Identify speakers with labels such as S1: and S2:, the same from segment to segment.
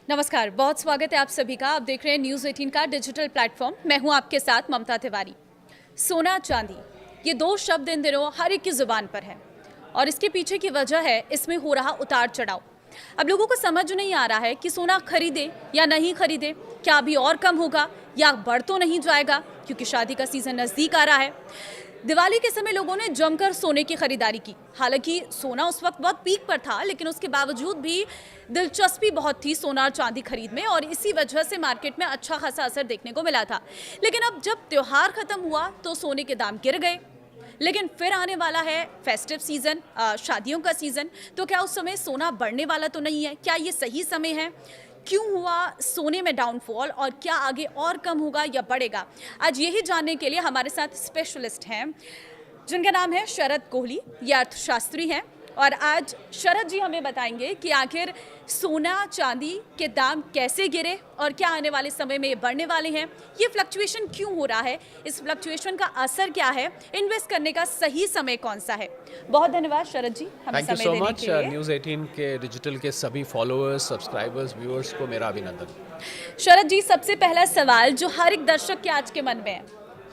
S1: नमस्कार, बहुत स्वागत है आप सभी का। आप देख रहे हैं न्यूज़ 18 का डिजिटल प्लेटफॉर्म। मैं हूं आपके साथ ममता तिवारी। सोना चांदी, ये दो शब्द इन दिनों हर एक की जुबान पर है और इसके पीछे की वजह है इसमें हो रहा उतार चढ़ाव। अब लोगों को समझ नहीं आ रहा है कि सोना खरीदे या नहीं खरीदे, क्या अभी और कम होगा या बढ़ तो नहीं जाएगा, क्योंकि शादी का सीजन नज़दीक आ रहा है। दिवाली के समय लोगों ने जमकर सोने की खरीदारी की। हालांकि सोना उस वक्त बहुत पीक पर था, लेकिन उसके बावजूद भी दिलचस्पी बहुत थी सोना और चांदी खरीद में और इसी वजह से मार्केट में अच्छा खासा असर देखने को मिला था। लेकिन अब जब त्योहार खत्म हुआ तो सोने के दाम गिर गए। लेकिन फिर आने वाला है फेस्टिव सीजन, शादियों का सीजन, तो क्या उस समय सोना बढ़ने वाला तो नहीं है? क्या ये सही समय है? क्यों हुआ सोने में डाउनफॉल और क्या आगे और कम होगा या बढ़ेगा? आज यही जानने के लिए हमारे साथ स्पेशलिस्ट हैं जिनका नाम है शरद कोहली। ये अर्थशास्त्री हैं और आज शरद जी हमें बताएंगे कि आखिर सोना चांदी के दाम कैसे गिरे और क्या आने वाले समय में ये बढ़ने वाले हैं, ये फ्लक्चुएशन क्यों हो रहा है, इस फ्लक्चुएशन का असर क्या है, इन्वेस्ट करने का सही समय कौन सा है। बहुत धन्यवाद शरद जी हमें
S2: थैंक यू
S1: समय
S2: सो
S1: देने
S2: मच।
S1: के लिए।
S2: न्यूज़ 18 के डिजिटल के सभी फॉलोअर्स, सब्सक्राइबर्स, व्यूअर्स को मेरा अभिनंदन।
S1: शरद जी, सबसे पहला सवाल जो हर एक दर्शक के आज के मन में है,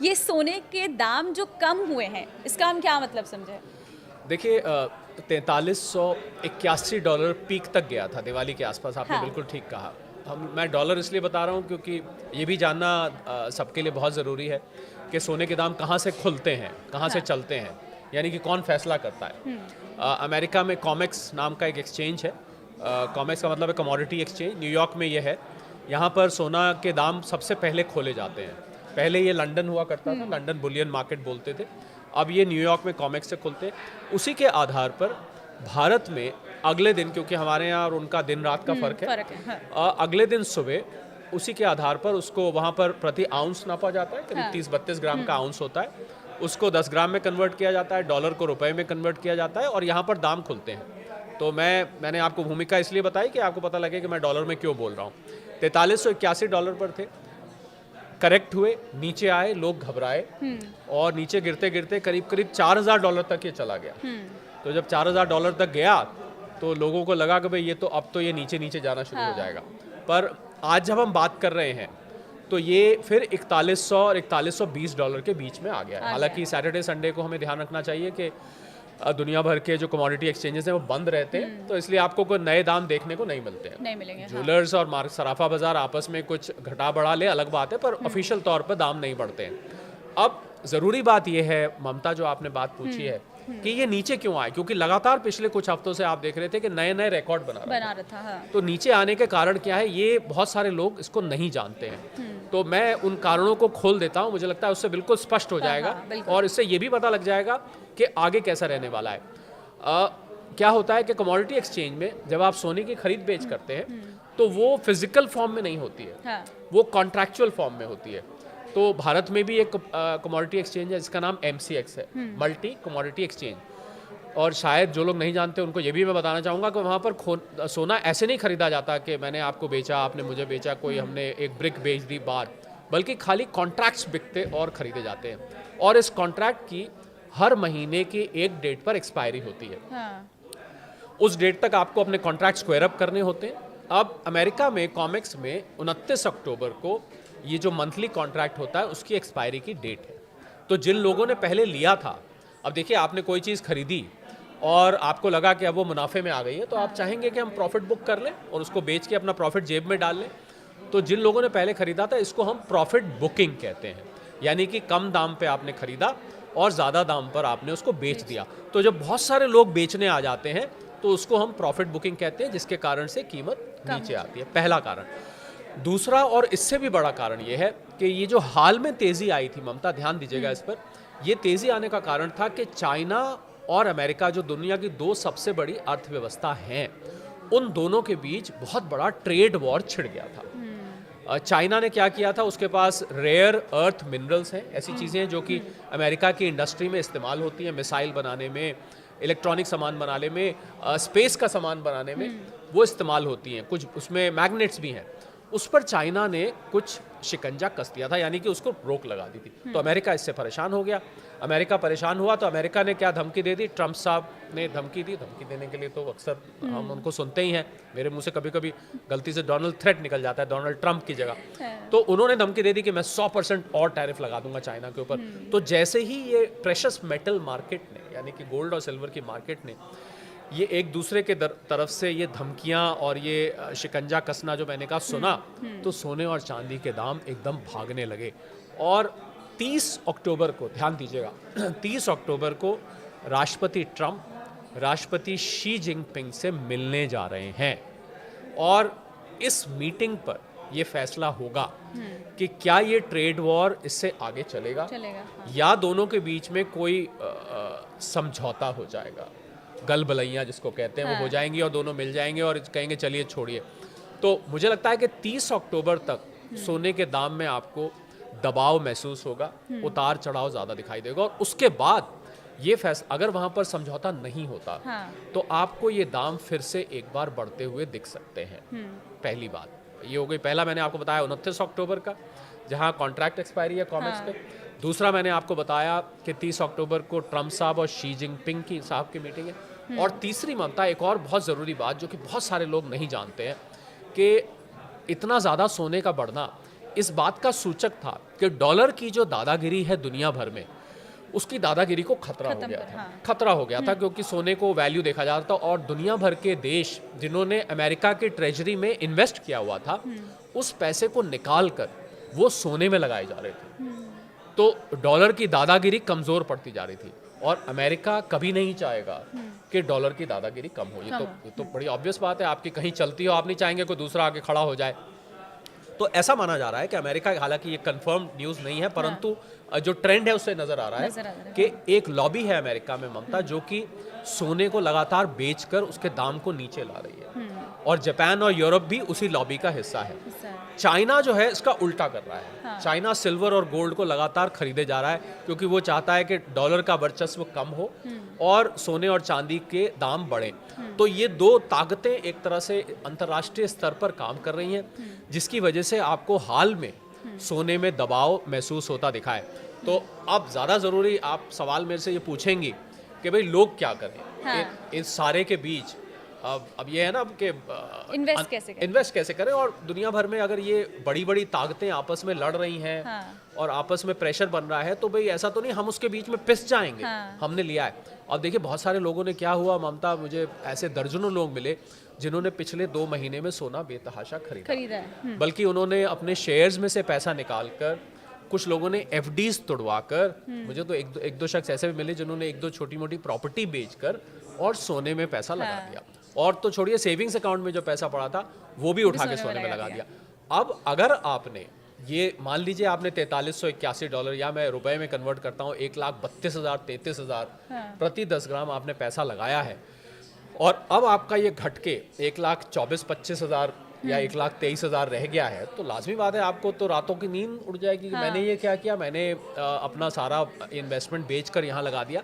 S1: ये सोने के दाम जो कम हुए हैं, इसका हम क्या मतलब समझे?
S2: देखिए, $4381 पीक तक गया था दिवाली के आसपास। आपने
S1: हाँ।
S2: बिल्कुल ठीक कहा। मैं डॉलर इसलिए बता रहा हूँ क्योंकि ये भी जानना सबके लिए बहुत ज़रूरी है कि सोने के दाम कहाँ से खुलते हैं, कहाँ से
S1: हाँ।
S2: चलते हैं, यानी कि कौन फैसला करता है। अमेरिका में कॉमेक्स नाम का एक एक्सचेंज है। कॉमेक्स का मतलब है कमोडिटी एक्सचेंज। न्यूयॉर्क में ये है। यहाँ पर सोना के दाम सबसे पहले खोले जाते हैं। पहले ये लंदन हुआ करता था, लंदन बुलियन मार्केट बोलते थे। अब ये न्यूयॉर्क में कॉमेक्स से खुलते हैं। उसी के आधार पर भारत में अगले दिन, क्योंकि हमारे यहाँ और उनका दिन रात का फ़र्क है,
S1: हाँ।
S2: अगले दिन सुबह उसी के आधार पर उसको वहाँ पर प्रति आउंस नापा जाता है। करीब
S1: हाँ।
S2: 30-32 ग्राम का आउंस होता है। उसको 10 ग्राम में कन्वर्ट किया जाता है, डॉलर को रुपए में कन्वर्ट किया जाता है और यहाँ पर दाम खुलते हैं। तो मैंने आपको भूमिका इसलिए बताई कि आपको पता लगे कि मैं डॉलर में क्यों बोल रहा हूँ। $4381 पर थे, करेक्ट हुए, नीचे आए, लोग घबराए और नीचे गिरते गिरते करीब करीब $4000 तक ये चला गया। तो जब $4000 तक गया तो लोगों को लगा कि भाई ये तो अब तो ये नीचे नीचे जाना शुरू हो जाएगा। पर आज जब हम बात कर रहे हैं तो ये फिर $4100 और $4120 के बीच में आ गया है। हालांकि सैटरडे संडे को हमें ध्यान रखना चाहिए कि दुनिया भर के जो कमोडिटी एक्सचेंजेस हैं वो बंद रहते हैं, तो इसलिए आपको कोई नए दाम देखने को नहीं मिलते हैं।
S1: नहीं मिलेंगे।
S2: ज्वेलर्स और सराफा बाजार आपस में कुछ घटा बढ़ा ले अलग बात है, पर ऑफिशियल तौर पर दाम नहीं बढ़ते हैं। अब ज़रूरी बात यह है ममता, जो आपने बात पूछी है कि ये नीचे क्यों आए, क्योंकि लगातार पिछले कुछ हफ्तों से आप देख रहे थे कि नए नए रिकॉर्ड बना रहा
S1: था। हाँ।
S2: तो नीचे आने के कारण क्या है, ये बहुत सारे लोग इसको नहीं जानते हैं। तो मैं उन कारणों को खोल देता हूँ, मुझे लगता है उससे बिल्कुल स्पष्ट हो जाएगा। और इससे ये भी पता लग जाएगा कि आगे कैसा रहने वाला है। क्या होता है कि कमोडिटी एक्सचेंज में जब आप सोने की खरीद बेच करते हैं तो वो फिजिकल फॉर्म में नहीं होती है।
S1: हाँ।
S2: वो कॉन्ट्रैक्चुअल फॉर्म में होती है। तो भारत में भी एक कमोडिटी एक्सचेंज है जिसका नाम MCX है, मल्टी कमोडिटी एक्सचेंज। और शायद जो लोग नहीं जानते उनको ये भी मैं बताना चाहूँगा कि वहाँ पर सोना ऐसे नहीं खरीदा जाता कि मैंने आपको बेचा, आपने मुझे बेचा, कोई हमने एक ब्रिक बेच दी बार, बल्कि खाली कॉन्ट्रैक्ट्स बिकते और खरीदे जाते हैं। और इस कॉन्ट्रैक्ट की हर महीने की एक डेट पर एक्सपायरी होती है।
S1: हाँ।
S2: उस डेट तक आपको अपने कॉन्ट्रैक्ट स्क्वायर अप करने होते हैं। अब अमेरिका में कॉमेक्स में 29 अक्टूबर को ये जो मंथली कॉन्ट्रैक्ट होता है उसकी एक्सपायरी की डेट है। तो जिन लोगों ने पहले लिया था, अब देखिए आपने कोई चीज़ खरीदी और आपको लगा कि अब वो मुनाफे में आ गई है, तो आप चाहेंगे कि हम प्रॉफिट बुक कर लें और उसको बेच के अपना प्रॉफिट जेब में डाल लें। तो जिन लोगों ने पहले खरीदा था, इसको हम प्रॉफिट बुकिंग कहते हैं, यानी कि कम दाम पे आपने खरीदा और ज़्यादा दाम पर आपने उसको बेच दिया। तो जब बहुत सारे लोग बेचने आ जाते हैं तो उसको हम प्रॉफिट बुकिंग कहते हैं, जिसके कारण से कीमत नीचे आती है। पहला कारण। दूसरा और इससे भी बड़ा कारण ये है कि ये जो हाल में तेज़ी आई थी, ममता ध्यान दीजिएगा इस पर, ये तेज़ी आने का कारण था कि चाइना और अमेरिका, जो दुनिया की दो सबसे बड़ी अर्थव्यवस्था हैं, उन दोनों के बीच बहुत बड़ा ट्रेड वॉर छिड़ गया था। चाइना ने क्या किया था, उसके पास रेयर अर्थ मिनरल्स हैं, ऐसी चीज़ें हैं जो कि अमेरिका की इंडस्ट्री में इस्तेमाल होती हैं, मिसाइल बनाने में, इलेक्ट्रॉनिक सामान बनाने में, स्पेस का सामान बनाने में वो इस्तेमाल होती हैं। कुछ उसमें मैग्नेट्स भी हैं। उस पर चाइना ने कुछ शिकंजा कस दिया था, यानी कि उसको रोक लगा दी थी। तो अमेरिका इससे परेशान हो गया। अमेरिका परेशान हुआ तो अमेरिका ने क्या धमकी दे दी, ट्रंप साहब ने धमकी दी। धमकी देने के लिए तो अक्सर हम उनको सुनते ही हैं, मेरे मुंह से कभी कभी गलती से डोनाल्ड थ्रेट निकल जाता है, डोनाल्ड ट्रंप की जगह। तो उन्होंने धमकी दे दी कि मैं 100% और टैरिफ लगा दूंगा चाइना के ऊपर। तो जैसे ही ये प्रेशस मेटल मार्केट ने, यानी कि गोल्ड और सिल्वर की मार्केट ने, ये एक दूसरे के तरफ से ये धमकियां और ये शिकंजा कसना जो मैंने कहा सुना, तो सोने और चांदी के दाम एकदम भागने लगे। और 30 अक्टूबर को, ध्यान दीजिएगा, 30 अक्टूबर को राष्ट्रपति ट्रंप राष्ट्रपति शी जिनपिंग से मिलने जा रहे हैं। और इस मीटिंग पर ये फैसला होगा कि क्या ये ट्रेड वॉर इससे आगे चलेगा या दोनों के बीच में कोई समझौता हो जाएगा, गलबलैयाँ जिसको कहते हैं वो हो जाएंगी और दोनों मिल जाएंगे और कहेंगे चलिए छोड़िए। तो मुझे लगता है कि 30 अक्टूबर तक सोने के दाम में आपको दबाव महसूस होगा, उतार चढ़ाव ज़्यादा दिखाई देगा। और उसके बाद ये फैसला, अगर वहाँ पर समझौता नहीं होता तो आपको ये दाम फिर से एक बार बढ़ते हुए दिख सकते हैं। पहली बात ये हो गई। पहला मैंने आपको बताया 29 अक्टूबर का, जहाँ कॉन्ट्रैक्ट एक्सपायरी है कॉमेक्स पे। दूसरा मैंने आपको बताया कि 30 अक्टूबर को ट्रंप साहब और शी जिनपिंग की साहब की मीटिंग है। और तीसरी ममता, एक और बहुत ज़रूरी बात जो कि बहुत सारे लोग नहीं जानते हैं, कि इतना ज़्यादा सोने का बढ़ना इस बात का सूचक था कि डॉलर की जो दादागिरी है दुनिया भर में, उसकी दादागिरी को खतरा हो गया था। खतरा हो गया था क्योंकि सोने को वैल्यू देखा जा रहा था और दुनिया भर के देश जिन्होंने अमेरिका की ट्रेजरी में इन्वेस्ट किया हुआ था, उस पैसे को निकाल कर वो सोने में लगाए जा रहे थे। तो डॉलर की दादागिरी कमज़ोर पड़ती जा रही थी और अमेरिका कभी नहीं चाहेगा कि डॉलर की दादागिरी कम हो। ये तो बड़ी ऑब्वियस बात है, आपकी कहीं चलती हो, आप नहीं चाहेंगे कोई दूसरा आके खड़ा हो जाए। तो ऐसा माना जा रहा है कि अमेरिका, हालांकि ये कंफर्म न्यूज़ नहीं है, परंतु जो ट्रेंड है उससे नज़र आ रहा है कि एक लॉबी है अमेरिका में ममता, जो कि सोने को लगातार बेचकर उसके दाम को नीचे ला रही है। और जापान और यूरोप भी उसी लॉबी का हिस्सा है। चाइना जो है इसका उल्टा कर रहा है। चाइना सिल्वर और गोल्ड को लगातार खरीदे जा रहा है क्योंकि वो चाहता है कि डॉलर का वर्चस्व कम हो और सोने और चांदी के दाम बढ़ें। तो ये दो ताकतें एक तरह से अंतर्राष्ट्रीय स्तर पर काम कर रही हैं, जिसकी वजह से आपको हाल में सोने में दबाव महसूस होता दिखा है। तो अब ज़्यादा ज़रूरी, आप सवाल मेरे से ये पूछेंगी कि भाई लोग क्या करें इन सारे के बीच। अब ये है ना कि इन्वेस्ट कैसे करें, और दुनिया भर में अगर ये बड़ी बड़ी ताकतें आपस में लड़ रही हैं और आपस में प्रेशर बन रहा है, तो भाई ऐसा तो नहीं हम उसके बीच में पिस जाएंगे। हमने लिया है। अब देखिए बहुत सारे लोगों ने, क्या हुआ ममता, मुझे ऐसे दर्जनों लोग मिले जिन्होंने पिछले 2 महीने में सोना बेतहाशा खरीदा है। बल्कि उन्होंने अपने शेयर्स में से पैसा निकाल कर, कुछ लोगों ने एफडीज तुड़वा कर, मुझे तो एक दो शख्स ऐसे भी मिले जिन्होंने 1-2 छोटी मोटी प्रॉपर्टी बेचकर और सोने में पैसा लगा दिया। और तो छोड़िए, सेविंग्स अकाउंट में जो पैसा पड़ा था वो भी उठा के सोने में लगा दिया। अब अगर आपने ये मान लीजिए आपने $4381, या मैं रुपए में कन्वर्ट करता हूँ 1,32,000 प्रति 10 ग्राम आपने पैसा लगाया है, और अब आपका ये घट के 1,24,25,000 या 1,23,000 रह गया है, तो लाजमी बात है आपको तो रातों की नींद उड़ जाएगी कि मैंने ये क्या किया, मैंने अपना सारा इन्वेस्टमेंट बेचकर यहाँ लगा दिया।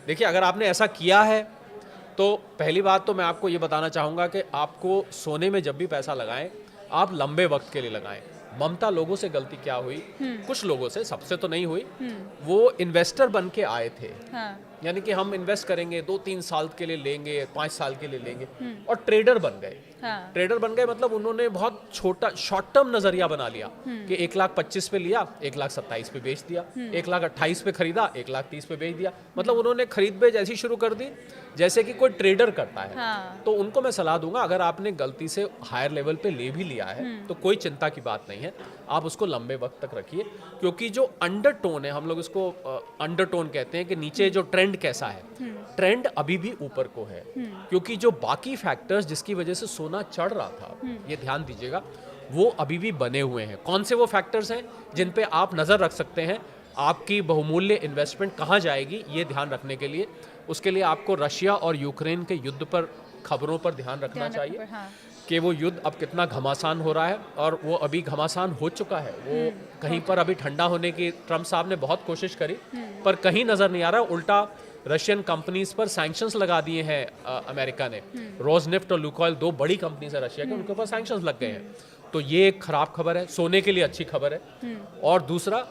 S2: देखिए अगर आपने ऐसा किया है तो पहली बात तो मैं आपको ये बताना चाहूँगा कि आपको सोने में जब भी पैसा लगाएं, आप लंबे वक्त के लिए लगाएं। ममता, लोगों से गलती क्या हुई, कुछ लोगों से, सबसे तो नहीं हुई, वो इन्वेस्टर बन के आए थे। यानी कि हम इन्वेस्ट करेंगे, 2-3 साल के लिए लेंगे, 5 साल के लिए लेंगे, और ट्रेडर बन गए। ट्रेडर बन गए मतलब उन्होंने बहुत छोटा शॉर्ट टर्म नजरिया बना लिया कि 1,25,000 पे लिया, 1,27,000 पे बेच दिया, 1,28,000 पे खरीदा, 1,30,000 पे बेच दिया। मतलब उन्होंने खरीद बेच ऐसी शुरू कर दी जैसे कि कोई ट्रेडर करता है। तो उनको मैं सलाह दूंगा, अगर आपने गलती से हायर लेवल पे ले भी लिया है तो कोई चिंता की बात नहीं है, आप उसको लंबे वक्त तक रखिए। क्योंकि जो अंडरटोन है, हम लोग इसको अंडरटोन कहते हैं कि नीचे जो ट्रेंड कैसा है, ट्रेंड अभी भी ऊपर को है। क्योंकि जो बाकी फैक्टर्स जिसकी वजह से सोना चढ़ रहा था, ये ध्यान दीजिएगा, वो अभी भी बने हुए हैं। कौन से वो फैक्टर्स हैं जिन पे आप नज़र रख सकते हैं, आपकी बहुमूल्य इन्वेस्टमेंट कहाँ जाएगी ये ध्यान रखने के लिए? उसके लिए आपको रशिया और यूक्रेन के युद्ध पर, खबरों पर ध्यान रखना चाहिए कि वो युद्ध अब कितना घमासान हो रहा है, और वो अभी घमासान हो चुका है। वो कहीं पर अभी ठंडा होने की ट्रंप साहब ने बहुत कोशिश करी, पर कहीं नज़र नहीं आ रहा। उल्टा रशियन कंपनीज पर सैंक्शंस लगा दिए हैं अमेरिका ने। रोजनेफ्ट और लुकोइल 2 बड़ी कंपनीज है रशिया के, उनके ऊपर सैंक्शंस लग गए हैं। तो ये एक खराब खबर है, सोने के लिए अच्छी खबर है। और दूसरा,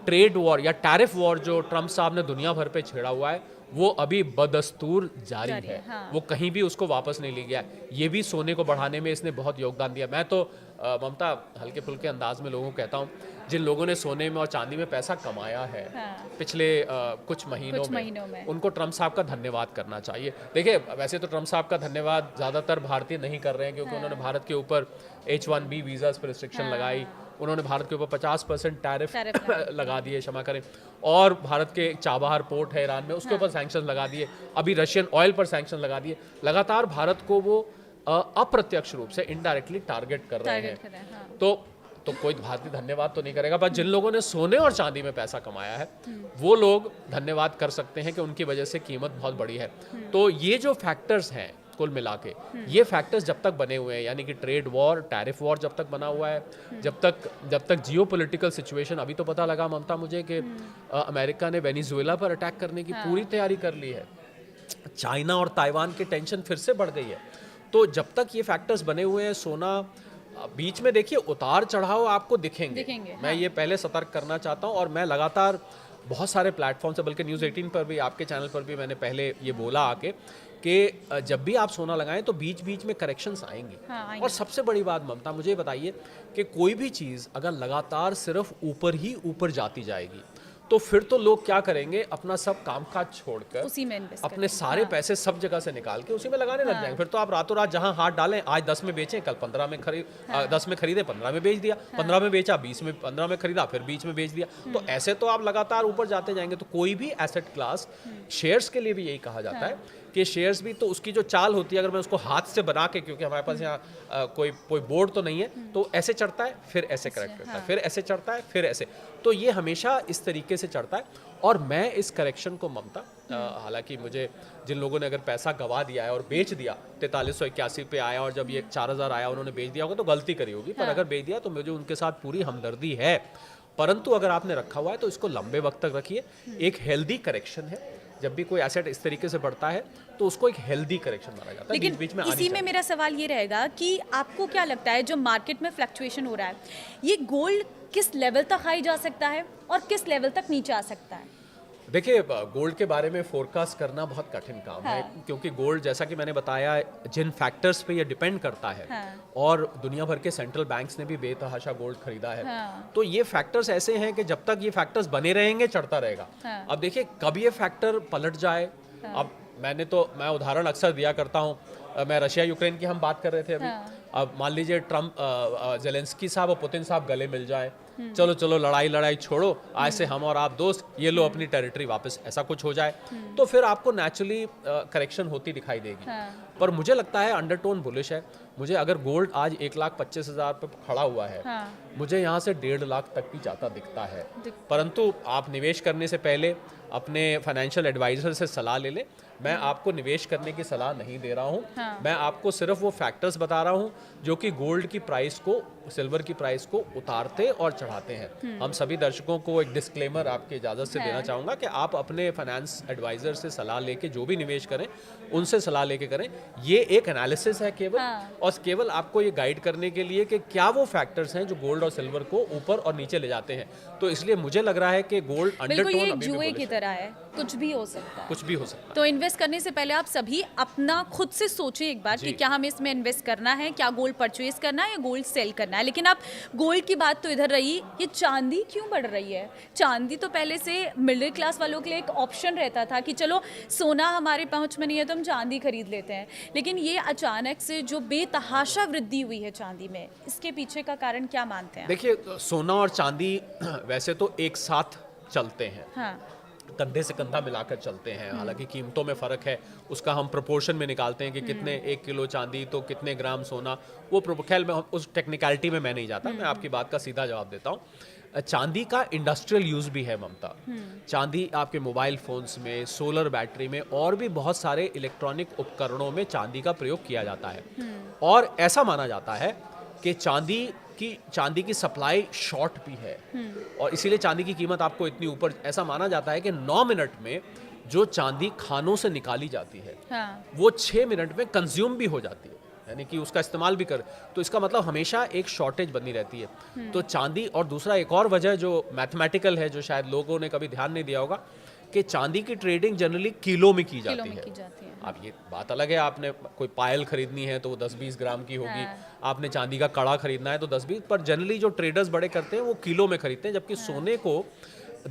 S2: ट्रेड वॉर या टैरिफ वॉर जो ट्रम्प साहब ने दुनिया भर पे छेड़ा हुआ है, वो अभी बदस्तूर जारी है।
S1: हाँ।
S2: वो कहीं भी उसको वापस नहीं ले गया। ये भी सोने को बढ़ाने में इसने बहुत योगदान दिया। मैं तो ममता हल्के फुल्के अंदाज में लोगों को कहता हूँ, जिन लोगों ने सोने में और चांदी में पैसा कमाया है पिछले कुछ महीनों में, उनको ट्रम्प साहब का धन्यवाद करना चाहिए। देखिए, वैसे तो ट्रम्प साहब का धन्यवाद ज़्यादातर भारतीय नहीं कर रहे हैं, क्योंकि उन्होंने भारत के ऊपर H1B वीज़ास पर रिस्ट्रिक्शन लगाई, उन्होंने भारत के ऊपर 50% टैरिफ लगा दिए, क्षमा करें, और भारत के चाबहार पोर्ट है ईरान में, उसके ऊपर सैंक्शन लगा दिए, अभी रशियन ऑयल पर सैंक्शन लगा दिए। लगातार भारत को वो अप्रत्यक्ष रूप से इनडायरेक्टली टारगेट कर रहे हैं। तो कोई भारतीय धन्यवाद तो नहीं करेगा, पर जिन लोगों ने सोने और चांदी में पैसा कमाया है वो लोग धन्यवाद कर सकते हैं कि उनकी वजह से कीमत बहुत बड़ी है। तो ये जो फैक्टर्स हैं कुल मिला के, ये फैक्टर्स जब तक बने हुए हैं, यानी कि ट्रेड वॉर, टैरिफ वॉर जब तक बना हुआ है, जब तक जियोपॉलिटिकल सिचुएशन, अभी तो पता लगा ममता मुझे कि अमेरिका ने वेनेजुएला पर अटैक करने की पूरी तैयारी कर ली है, चाइना और ताइवान की टेंशन फिर से बढ़ गई है। तो जब तक ये फैक्टर्स बने हुए हैं, सोना बीच में देखिए उतार चढ़ाव आपको दिखेंगे। मैं ये पहले सतर्क करना चाहता हूँ, और मैं लगातार बहुत सारे प्लेटफॉर्म से, बल्कि न्यूज़ 18 पर भी, आपके चैनल पर भी मैंने पहले ये बोला आके कि जब भी आप सोना लगाएं तो बीच बीच में करेक्शंस आएंगे। और सबसे बड़ी बात ममता, मुझे बताइए कि कोई भी चीज़ अगर लगातार सिर्फ ऊपर ही ऊपर जाती जाएगी तो फिर तो लोग क्या करेंगे, अपना सब कामकाज छोड़कर
S1: उसी में इन्वेस्ट
S2: अपने सारे पैसे सब जगह से निकाल के उसी में लगाने लग जाएंगे। फिर तो आप रातों रात जहां हाथ डालें, आज 10 में बेचें, कल 15 में 10 में खरीदे, 15 में बेच दिया, 15 में बेचा, 20 में 15 में खरीदा, फिर 20 में बेच दिया। तो ऐसे तो आप लगातार ऊपर जाते जाएंगे। तो कोई भी एसेट क्लास, शेयर्स के लिए भी यही कहा जाता है कि शेयर्स भी तो उसकी जो चाल होती है, अगर मैं उसको हाथ से बना के, क्योंकि हमारे पास यहाँ कोई बोर्ड तो नहीं है, तो ऐसे चढ़ता है, फिर ऐसे करेक्ट करता है, फिर ऐसे चढ़ता है, फिर ऐसे, तो ये हमेशा इस तरीके से चढ़ता है। और मैं इस करेक्शन को ममता, हालांकि मुझे, जिन लोगों ने अगर पैसा गवा दिया है और बेच दिया, 4381 पे आया और जब ये 4000 आया उन्होंने बेच दिया होगा तो गलती करी होगी, पर अगर बेच दिया तो मुझे उनके साथ पूरी हमदर्दी है। परंतु अगर आपने रखा हुआ है तो इसको लंबे वक्त तक रखिए। एक हेल्दी करेक्शन है, जब भी कोई एसेट इस तरीके से बढ़ता है तो उसको एक हेल्दी करेक्शन माना जाता है।
S1: लेकिन
S2: बीच में
S1: इसी में मेरा सवाल ये रहेगा कि आपको क्या लगता है, जो मार्केट में फ्लक्चुएशन हो रहा है, ये गोल्ड किस लेवल तक हाई जा सकता है और किस लेवल तक नीचे आ सकता है?
S2: देखिए, गोल्ड के बारे में फोरकास्ट करना बहुत कठिन काम है, क्योंकि गोल्ड, जैसा कि मैंने बताया, जिन फैक्टर्स पे ये डिपेंड करता है, और दुनिया भर के सेंट्रल बैंक्स ने भी बेतहाशा गोल्ड खरीदा है। तो ये फैक्टर्स ऐसे हैं कि जब तक ये फैक्टर्स बने रहेंगे चढ़ता रहेगा। अब देखिए, कब ये फैक्टर पलट जाए, अब मैं उदाहरण अक्सर दिया करता हूँ, मैं रशिया यूक्रेन की हम बात कर रहे थे अभी। अब मान लीजिए ट्रम्प, जेलेंस्की साहब और पुतिन साहब गले मिल जाए, चलो लड़ाई छोड़ो, आज से हम और आप दोस्त, ये लो अपनी टेरिटरी वापस, ऐसा कुछ हो जाए तो फिर आपको नेचुरली करेक्शन होती दिखाई देगी। पर मुझे लगता है अंडरटोन बुलिश है। मुझे, अगर गोल्ड आज 1,25,000 पे खड़ा हुआ है, मुझे यहाँ से 1.5 लाख तक भी जाता दिखता है। परंतु आप निवेश करने से पहले अपने फाइनेंशियल एडवाइजर से सलाह ले लें। मैं आपको निवेश करने की सलाह नहीं दे रहा हूँ, मैं आपको सिर्फ वो फैक्टर्स बता रहा हूँ जो कि गोल्ड की प्राइस को, सिल्वर की प्राइस को उतारते और चढ़ाते हैं। हम सभी दर्शकों को एक डिस्क्लेमर आपकी इजाज़त से देना चाहूँगा कि आप अपने फाइनेंस एडवाइजर से सलाह लेके जो भी निवेश करें, उनसे सलाह लेके करें। ये एक एनालिसिस है केवल, और केवल आपको ये गाइड करने के लिए कि क्या वो फैक्टर्स हैं जो गोल्ड और सिल्वर को ऊपर और नीचे ले जाते हैं। तो इसलिए मुझे लग रहा है कि गोल्ड अंडरटोन अभी
S1: जुए की तरह है, कुछ भी हो सकता है,
S2: कुछ भी हो सकता है।
S1: तो इन्वेस्ट करने से पहले आप सभी अपना खुद से सोचें एक बार कि क्या हमें इसमें इन्वेस्ट करना है, क्या गोल्ड परचेज करना है या गोल्ड सेल करना है। लेकिन आप गोल्ड की बात तो इधर रही, ये चांदी क्यों बढ़ रही है? चांदी तो पहले से मिडिल क्लास वालों के लिए एक ऑप्शन रहता था कि चलो सोना हमारे पहुंच में नहीं है तो हम चांदी खरीद लेते हैं, लेकिन ये अचानक से जो बेतहाशा वृद्धि हुई है चांदी में, इसके पीछे का कारण क्या मानते हैं?
S2: देखिए, सोना और चांदी वैसे तो एक साथ चलते हैं, कंधे से कंधा मिलाकर चलते हैं। हालांकि कीमतों में फ़र्क है, उसका हम प्रोपोर्शन में निकालते हैं कि कितने 1 किलो चांदी तो कितने ग्राम सोना, वो खैर मैं उस टेक्निकलिटी में मैं नहीं जाता, मैं आपकी बात का सीधा जवाब देता हूँ। चांदी का इंडस्ट्रियल यूज़ भी है ममता। चांदी आपके मोबाइल फ़ोन्स में, सोलर बैटरी में और भी बहुत सारे इलेक्ट्रॉनिक उपकरणों में चांदी का प्रयोग किया जाता है। और ऐसा माना जाता है कि चांदी की सप्लाई शॉर्ट भी है, और इसीलिए चांदी की कीमत आपको इतनी ऊपर, ऐसा माना जाता है कि 9 मिनट में जो चांदी खानों से निकाली जाती है
S1: हाँ,
S2: वो 6 मिनट में कंज्यूम भी हो जाती है, यानी कि उसका इस्तेमाल भी कर, तो इसका मतलब हमेशा एक शॉर्टेज बनी रहती है। तो चांदी, और दूसरा एक और वजह जो मैथमेटिकल है, जो शायद लोगों ने कभी ध्यान नहीं दिया होगा, कि चांदी की ट्रेडिंग जनरली किलो में की
S1: किलो
S2: जाती
S1: में
S2: है।
S1: की जाती है।
S2: अब ये बात अलग है, आपने कोई पायल खरीदनी है तो वो 10-20 ग्राम की होगी,
S1: हाँ।
S2: आपने चांदी का कड़ा खरीदना है तो 10-20, पर जनरली जो ट्रेडर्स बड़े करते हैं वो किलो में खरीदते हैं, जबकि सोने को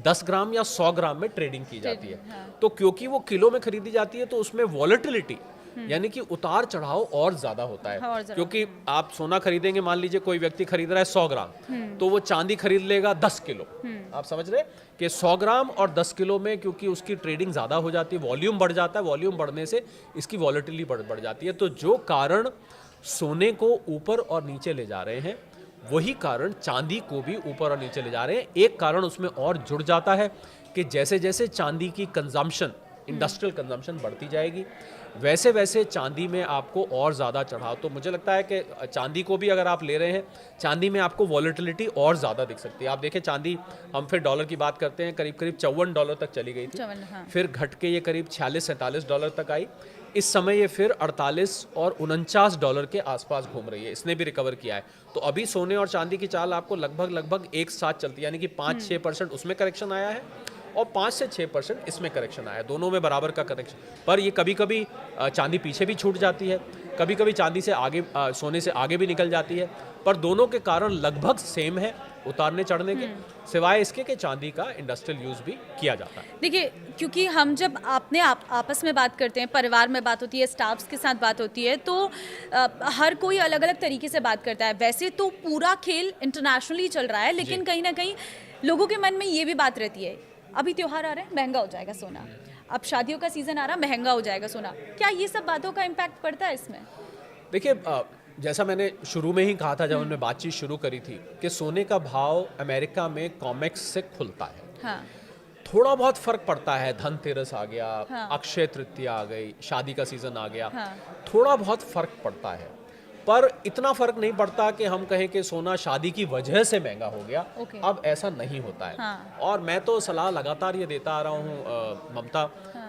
S2: 10 ग्राम या 100 ग्राम में ट्रेडिंग की जाती है।
S1: हाँ।
S2: तो क्योंकि वो किलो में खरीदी जाती है तो उसमें वॉलेटिलिटी, यानी कि उतार चढ़ाव और ज्यादा होता है।
S1: और ज़्यादा।
S2: क्योंकि आप सोना खरीदेंगे, मान लीजिए कोई व्यक्ति खरीद रहा है 100 ग्राम, तो वो चांदी खरीद लेगा 10 किलो। आप समझ रहे हैं कि 100 ग्राम और 10 किलो में, क्योंकि उसकी ट्रेडिंग ज़्यादा हो जाती है, वॉल्यूम बढ़ जाता है, वॉल्यूम बढ़ने से इसकी वॉलेटिलिटी बढ़ जाती है। तो जो कारण सोने को ऊपर और नीचे ले जा रहे हैं, वही कारण चांदी को भी ऊपर और नीचे ले जा रहे हैं। एक कारण उसमें और जुड़ जाता है कि जैसे जैसे चांदी की कंजम्पशन, इंडस्ट्रियल कंजम्पशन बढ़ती जाएगी, वैसे वैसे चांदी में आपको और ज़्यादा चढ़ाव। तो मुझे लगता है कि चांदी को भी अगर आप ले रहे हैं, चांदी में आपको वॉलेटिलिटी और ज़्यादा दिख सकती है। आप देखें चांदी, हम फिर डॉलर की बात करते हैं, करीब करीब $54 तक चली गई थी,
S1: 54, हाँ।
S2: फिर घट के ये करीब $46-47 तक आई। इस समय ये फिर 48 और $49 के आसपास घूम रही है, इसने भी रिकवर किया है। तो अभी सोने और चांदी की चाल आपको लगभग एक साथ चलती है, यानी कि 5-6% उसमें करेक्शन आया है और 5 से 6% इसमें करेक्शन आया है, दोनों में बराबर का करेक्शन। पर ये कभी कभी चांदी पीछे भी छूट जाती है, कभी कभी चांदी से आगे, सोने से आगे भी निकल जाती है, पर दोनों के कारण लगभग सेम है उतारने चढ़ने के, सिवाय इसके कि चांदी का इंडस्ट्रियल यूज़ भी किया जाता है।
S1: देखिए, क्योंकि हम जब आपस में बात करते हैं, परिवार में बात होती है, स्टाफ्स के साथ बात होती है, तो हर कोई अलग अलग तरीके से बात करता है। वैसे तो पूरा खेल इंटरनेशनली चल रहा है, लेकिन कहीं ना कहीं लोगों के मन में ये भी बात रहती है, अभी त्योहार आ रहे हैं, महंगा हो जाएगा सोना, अब शादियों का सीजन आ रहा, महंगा हो जाएगा सोना। क्या ये सब बातों का इम्पैक्ट पड़ता है इसमें?
S2: देखिए, जैसा मैंने शुरू में ही कहा था जब हमने बातचीत शुरू करी थी, कि सोने का भाव अमेरिका में कॉमेक्स से खुलता है।
S1: हाँ,
S2: थोड़ा बहुत फर्क पड़ता है, धनतेरस आ गया,
S1: हाँ।
S2: अक्षय तृतीया आ गई, शादी का सीजन आ गया,
S1: हाँ।
S2: थोड़ा बहुत फर्क पड़ता है, पर इतना फर्क नहीं पड़ता कि हम कहें कि सोना शादी की वजह से महंगा हो गया।
S1: ओके।
S2: अब ऐसा नहीं होता है।
S1: हाँ।
S2: और मैं तो सलाह लगातार ये देता आ रहा हूँ, ममता,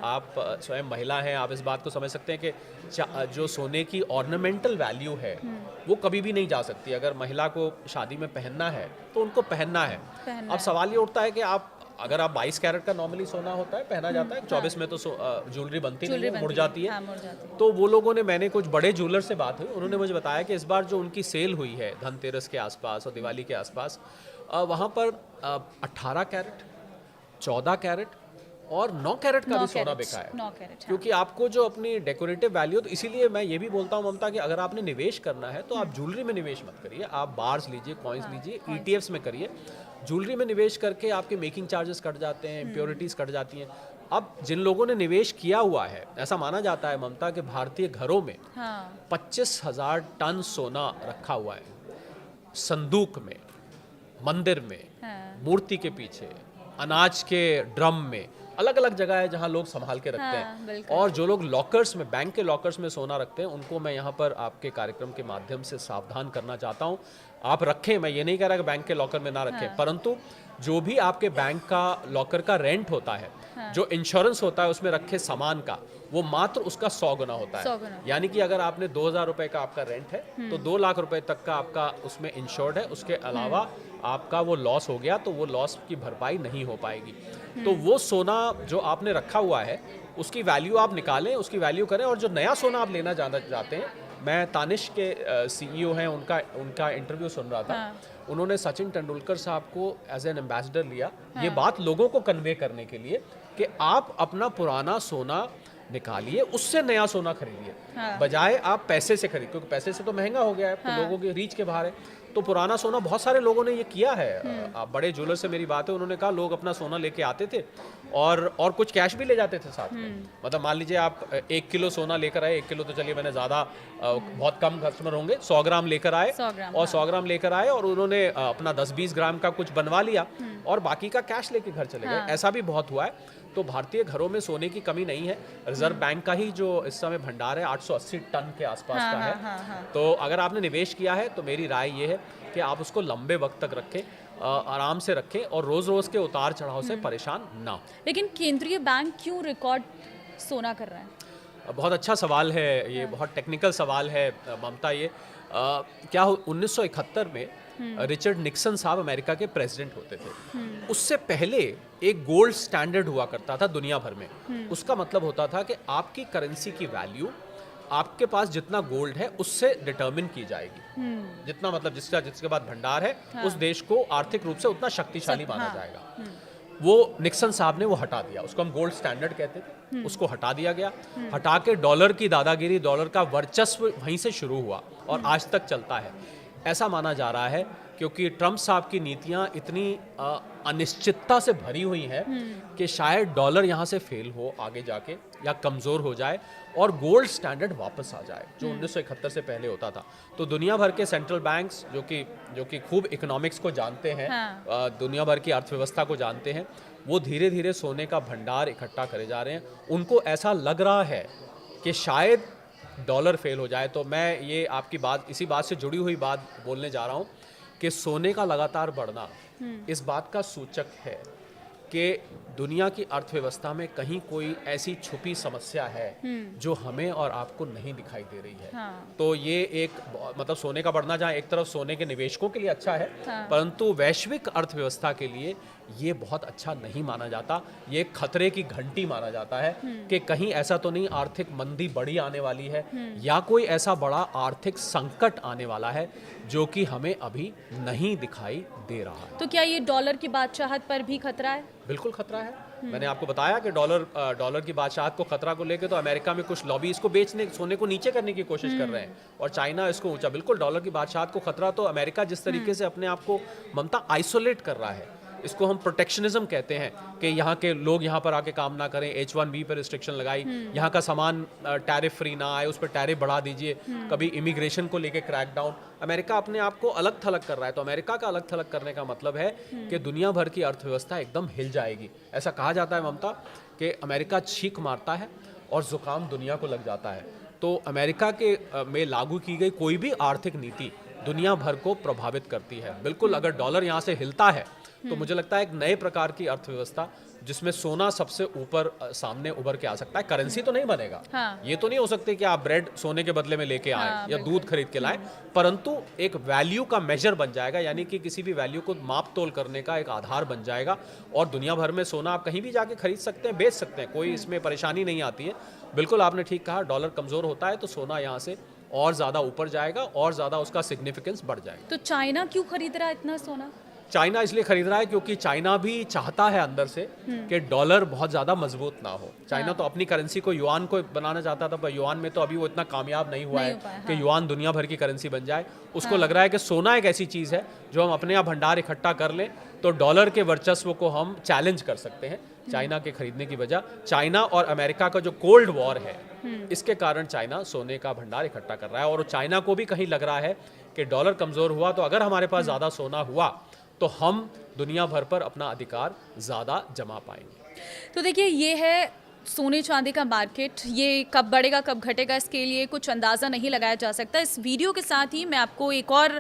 S2: आप स्वयं महिला हैं, आप इस बात को समझ सकते हैं कि जो सोने की ऑर्नामेंटल वैल्यू है वो कभी भी नहीं जा सकती। अगर महिला को शादी में पहनना है तो उनको पहनना है।
S1: पहनना
S2: अब सवाल ये उठता है कि अगर आप 22 कैरेट का नॉर्मली सोना होता है, पहना जाता है, 24 में तो ज्वेलरी बनती नहीं है, मुड़ जाती है।
S1: हाँ, मुड़ जाती है।
S2: तो वो लोगों ने, मैंने कुछ बड़े ज्वेलर से बात हुई, उन्होंने मुझे बताया कि इस बार जो उनकी सेल हुई है धनतेरस के आसपास और दिवाली के आसपास, वहाँ पर 18 कैरेट, 14 कैरेट और 9 कैरेट का भी सोना बिका है।
S1: 9 कैरेट, हाँ।
S2: क्योंकि आपको जो अपनी डेकोरेटिव वैल्यू, तो इसीलिए मैं ये भी बोलता हूँ ममता कि अगर आपने निवेश करना है तो आप ज्वेलरी में निवेश मत करिए, आप बार्स लीजिए, कॉइन्स लीजिए, ETFs में करिए। ज्वेलरी में निवेश करके आपके मेकिंग चार्जेस कट जाते हैं, इम्प्योरिटीज़ कट जाती हैं। अब जिन लोगों ने निवेश किया हुआ है, ऐसा माना जाता है ममता कि भारतीय घरों में
S1: हाँ,
S2: 25,000 टन सोना रखा हुआ है, संदूक में, मंदिर में,
S1: हाँ।
S2: मूर्ति के पीछे, अनाज के ड्रम में, अलग अलग जगह है जहां लोग संभाल के रखते
S1: हाँ,
S2: हैं।
S1: बिल्कुल।
S2: और जो लोग लॉकर्स में, बैंक के लॉकर्स में सोना रखते हैं, उनको मैं यहाँ पर आपके कार्यक्रम के माध्यम से सावधान करना चाहता हूँ। आप रखें, मैं ये नहीं कह रहा कि बैंक के लॉकर में ना रखें, परंतु जो भी आपके बैंक का लॉकर का रेंट होता है, जो इंश्योरेंस होता है उसमें रखे सामान का, वो मात्र उसका 100 गुना होता
S1: 100
S2: है।
S1: गुना।
S2: यानी कि अगर आपने 2,000 रुपए का आपका रेंट है तो 2 लाख रुपए तक का आपका उसमें इंश्योर्ड है, उसके अलावा आपका वो लॉस हो गया तो वो लॉस की भरपाई नहीं हो पाएगी। तो वो सोना जो आपने रखा हुआ है उसकी वैल्यू आप निकालें, उसकी वैल्यू करें। और जो नया सोना आप लेना जाना चाहते हैं, मैं तानिश के CEO हैं, उनका इंटरव्यू सुन रहा था।
S1: हाँ।
S2: उन्होंने सचिन तेंदुलकर साहब को एज एन एम्बेसडर लिया, ये बात लोगों को कन्वे करने के लिए कि आप अपना पुराना सोना निकालिए, उससे नया सोना खरीदिए,
S1: हाँ।
S2: बजाय आप पैसे से खरीद, क्योंकि पैसे से तो महंगा हो गया है, तो लोगों के रीच के बाहर है। तो पुराना सोना, बहुत सारे लोगों ने ये किया है। आप बड़े ज्वेलर से मेरी बात है, उन्होंने कहा लोग अपना सोना लेके आते थे और कुछ कैश भी ले जाते थे साथ में। मतलब मान लीजिए आप 1 किलो सोना लेकर आए, 1 किलो तो चलिए मैंने ज़्यादा, बहुत कम कस्टमर होंगे, 100 ग्राम लेकर आए,
S1: 100 ग्राम,
S2: और 100 ग्राम लेकर आए और उन्होंने अपना 10-20 ग्राम का कुछ बनवा लिया और बाकी का कैश लेके घर चले गए। ऐसा भी बहुत हुआ है। तो भारतीय घरों में सोने की कमी नहीं है। रिजर्व बैंक का ही जो इस समय भंडार है 880 टन के आसपास का है। तो अगर आपने निवेश किया है तो मेरी राय ये है कि आप उसको लंबे वक्त तक रखें। आराम से रखें और रोज़ रोज़ के उतार चढ़ाव से परेशान ना हो।
S1: लेकिन केंद्रीय बैंक क्यों रिकॉर्ड सोना कर रहा है?
S2: बहुत अच्छा सवाल है ये, बहुत टेक्निकल सवाल है ममता। ये क्या 1971 में रिचर्ड निक्सन साहब अमेरिका के प्रेसिडेंट होते थे। उससे पहले एक गोल्ड स्टैंडर्ड हुआ करता था दुनिया भर में। उसका मतलब होता था कि आपकी करेंसी की वैल्यू आपके पास जितना गोल्ड है उससे डिटरमिन की जाएगी। जितना मतलब जिसके पास भंडार है उस देश को आर्थिक रूप से उतना शक्तिशाली माना जाएगा। वो निक्सन साहब ने वो हटा दिया, उसको हम गोल्ड स्टैंडर्ड कहते थे, उसको हटा दिया गया। हटा के डॉलर की दादागिरी, डॉलर का वर्चस्व वहीं से शुरू हुआ और आज तक चलता है। ऐसा माना जा रहा है क्योंकि ट्रंप साहब की नीतियां इतनी अनिश्चितता से भरी हुई हैं कि शायद डॉलर यहाँ से फेल हो आगे जाके या कमज़ोर हो जाए और गोल्ड स्टैंडर्ड वापस आ जाए जो 1971 से पहले होता था। तो दुनिया भर के सेंट्रल बैंक्स जो कि खूब इकोनॉमिक्स को जानते हैं, दुनिया भर की अर्थव्यवस्था को जानते हैं, वो धीरे धीरे सोने का भंडार इकट्ठा करे जा रहे हैं। उनको ऐसा लग रहा है कि शायद डॉलर फेल हो जाए। तो मैं ये आपकी बात, इसी बात से जुड़ी हुई बात बोलने जा रहा हूँ कि सोने का लगातार बढ़ना इस बात का सूचक है कि दुनिया की अर्थव्यवस्था में कहीं कोई ऐसी छुपी समस्या है जो हमें और आपको नहीं दिखाई दे रही है। तो ये एक मतलब सोने का बढ़ना जहाँ एक तरफ सोने के निवेशकों के लिए अच्छा है, परंतु वैश्विक अर्थव्यवस्था के लिए ये बहुत अच्छा नहीं माना जाता। ये खतरे की घंटी माना जाता है कि कहीं ऐसा तो नहीं आर्थिक मंदी बड़ी आने वाली है या कोई ऐसा बड़ा आर्थिक संकट आने वाला है जो कि हमें अभी नहीं दिखाई दे रहा है।
S1: तो क्या ये डॉलर की बादशाहत पर भी खतरा है?
S2: बिल्कुल खतरा है। मैंने आपको बताया कि डॉलर की बादशाहत को खतरा को लेकर तो अमेरिका में कुछ लॉबी इसको बेचने, सोने को नीचे करने की कोशिश कर रहे हैं और चाइना इसको ऊंचा। बिल्कुल डॉलर की बादशाहत को खतरा तो अमेरिका जिस तरीके से अपने आप को ममता आइसोलेट कर रहा है, इसको हम प्रोटेक्शनिज्म कहते हैं कि यहाँ के लोग यहाँ पर आके काम ना करें। H1B पर रिस्ट्रिक्शन लगाई, यहाँ का सामान टैरिफ फ्री ना आए, उस पर टैरिफ बढ़ा दीजिए, कभी इमिग्रेशन को लेके क्रैकडाउन। अमेरिका अपने आप को अलग थलग कर रहा है। तो अमेरिका का अलग थलग करने का मतलब है कि दुनिया भर की अर्थव्यवस्था एकदम हिल जाएगी। ऐसा कहा जाता है ममता कि अमेरिका छींक मारता है और जुकाम दुनिया को लग जाता है। तो अमेरिका के में लागू की गई कोई भी आर्थिक नीति दुनिया भर को प्रभावित करती है। बिल्कुल अगर डॉलर यहाँ से हिलता है तो मुझे लगता है एक नए प्रकार की अर्थव्यवस्था जिसमें सोना सबसे ऊपर सामने उभर के आ सकता है। करेंसी तो नहीं बनेगा, ये तो नहीं हो सकती कि आप ब्रेड सोने के बदले में लेके आए या दूध खरीद के लाएं, परंतु एक वैल्यू का मेजर बन जाएगा, यानी कि किसी भी वैल्यू को माप तोल करने का एक आधार बन जाएगा। और दुनिया भर में सोना आप कहीं भी जाके खरीद सकते हैं, बेच सकते हैं, कोई इसमें परेशानी नहीं आती है। बिल्कुल आपने ठीक कहा, डॉलर कमजोर होता है तो सोना यहाँ से और ज़्यादा ऊपर जाएगा और ज़्यादा उसका सिग्निफिकेंस बढ़ जाएगा।
S1: तो चाइना क्यों खरीद रहा है इतना सोना?
S2: चाइना इसलिए खरीद रहा है क्योंकि चाइना भी चाहता है अंदर से कि डॉलर बहुत ज़्यादा मजबूत ना हो। चाइना तो अपनी करेंसी को युआन को बनाना चाहता था, पर युआन में तो अभी वो इतना कामयाब नहीं हुआ है कि युआन दुनिया भर की करेंसी बन जाए। उसको लग रहा है कि सोना एक ऐसी चीज़ है जो हम अपने यहाँ भंडार इकट्ठा कर लें तो डॉलर के वर्चस्व को हम चैलेंज कर सकते हैं। चाइना के खरीदने की वजह चाइना और अमेरिका का जो कोल्ड वॉर है, इसके कारण चाइना सोने का भंडार इकट्ठा कर रहा है। और चाइना को भी कहीं लग रहा है कि डॉलर कमज़ोर हुआ तो अगर हमारे पास ज़्यादा सोना हुआ तो हम दुनिया भर पर अपना अधिकार ज़्यादा जमा पाएंगे।
S1: तो देखिए, ये है सोने चांदी का मार्केट। ये कब बढ़ेगा कब घटेगा इसके लिए कुछ अंदाज़ा नहीं लगाया जा सकता। इस वीडियो के साथ ही मैं आपको एक और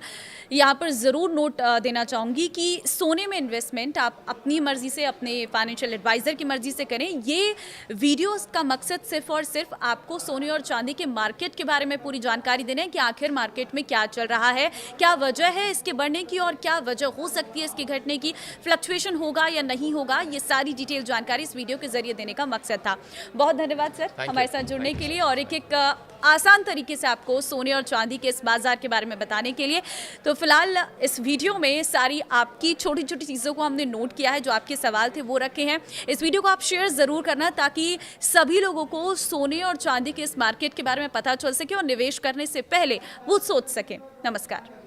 S1: यहाँ पर ज़रूर नोट देना चाहूँगी कि सोने में इन्वेस्टमेंट आप अपनी मर्ज़ी से, अपने फाइनेंशियल एडवाइज़र की मर्ज़ी से करें। ये वीडियो का मकसद सिर्फ और सिर्फ आपको सोने और चांदी के मार्केट के बारे में पूरी जानकारी देना है कि आखिर मार्केट में क्या चल रहा है, क्या वजह है इसके बढ़ने की और क्या वजह हो सकती है इसके घटने की, फ्लक्चुएशन होगा या नहीं होगा, ये सारी डिटेल जानकारी इस वीडियो के जरिए देने का मकसद था। बहुत धन्यवाद सर हमारे साथ जुड़ने के लिए और एक आसान तरीके से आपको सोने और चांदी के इस बाजार के बारे में बताने के लिए। तो फिलहाल इस वीडियो में सारी आपकी छोटी छोटी चीज़ों को हमने नोट किया है, जो आपके सवाल थे वो रखे हैं। इस वीडियो को आप शेयर ज़रूर करना ताकि सभी लोगों को सोने और चांदी के इस मार्केट के बारे में पता चल सके और निवेश करने से पहले वो सोच सकें। नमस्कार।